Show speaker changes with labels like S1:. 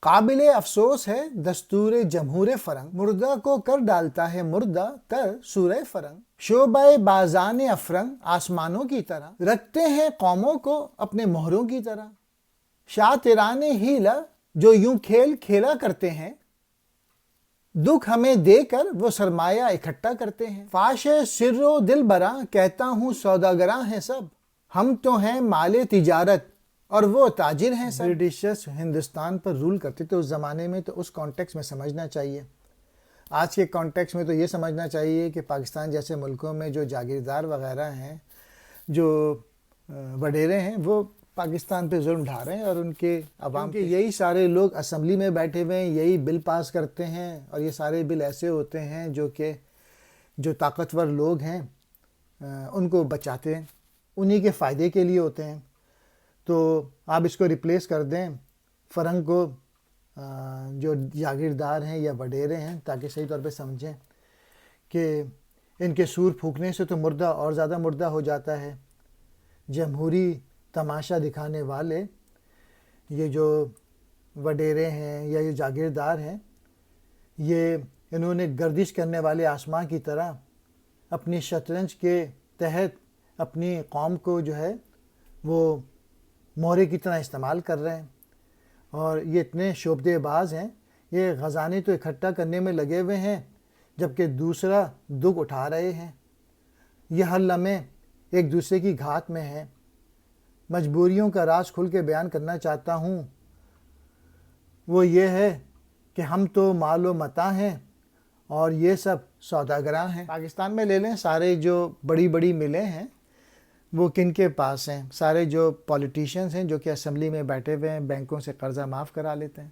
S1: قابل افسوس ہے دستور جمہور فرنگ، مردہ کو کر ڈالتا ہے مردہ تر سورہ فرنگ۔ شعبۂ بازان افرنگ آسمانوں کی طرح، رکھتے ہیں قوموں کو اپنے مہروں کی طرح۔ شاطران حیلہ جو یوں کھیل کھیلا کرتے ہیں، دکھ ہمیں دے کر وہ سرمایہ اکٹھا کرتے ہیں۔ فاش سر و دل براں کہتا ہوں سوداگراں ہیں سب، ہم تو ہیں مال تجارت اور وہ تاجر ہیں سب۔ برٹشرز ہندوستان پر رول کرتے تھے اس زمانے میں، تو اس کانٹیکس میں سمجھنا چاہیے۔ آج کے کانٹیکس میں تو یہ سمجھنا چاہیے کہ پاکستان جیسے ملکوں میں جو جاگیردار وغیرہ ہیں، جو وڈیرے ہیں، وہ پاکستان پہ ظلم ڈھا رہے ہیں، اور ان کے عوام کے یہی سارے لوگ اسمبلی میں بیٹھے ہوئے ہیں، یہی بل پاس کرتے ہیں، اور یہ سارے بل ایسے ہوتے ہیں جو طاقتور لوگ ہیں ان کو بچاتے ہیں، انہی کے فائدے کے لیے ہوتے ہیں۔ تو آپ اس کو ریپلیس کر دیں فرنگ کو جو جاگیردار ہیں یا وڈیرے ہیں، تاکہ صحیح طور پہ سمجھیں کہ ان کے سور پھونکنے سے تو مردہ اور زیادہ مردہ ہو جاتا ہے۔ جمہوری تماشا دکھانے والے یہ جو وڈیرے ہیں یا یہ جاگیردار ہیں، یہ انہوں نے گردش کرنے والے آسماں کی طرح اپنی شطرنج کے تحت اپنی قوم کو جو ہے وہ مورے کی طرح استعمال کر رہے ہیں، اور یہ اتنے شعبدے باز ہیں، یہ خزانے تو اکٹھا کرنے میں لگے ہوئے ہیں جبکہ دوسرا دکھ اٹھا رہے ہیں۔ یہ ہر لمحے ایک دوسرے کی گھات میں ہیں۔ مجبوریوں کا راز کھل کے بیان کرنا چاہتا ہوں، وہ یہ ہے کہ ہم تو مال و متاع ہیں اور یہ سب سوداگراں ہیں۔ پاکستان میں لے لیں، سارے جو بڑی بڑی ملیں ہیں وہ کن کے پاس ہیں؟ سارے جو پولیٹیشینز ہیں جو کہ اسمبلی میں بیٹھے ہوئے ہیں، بینکوں سے قرضہ معاف کرا لیتے ہیں۔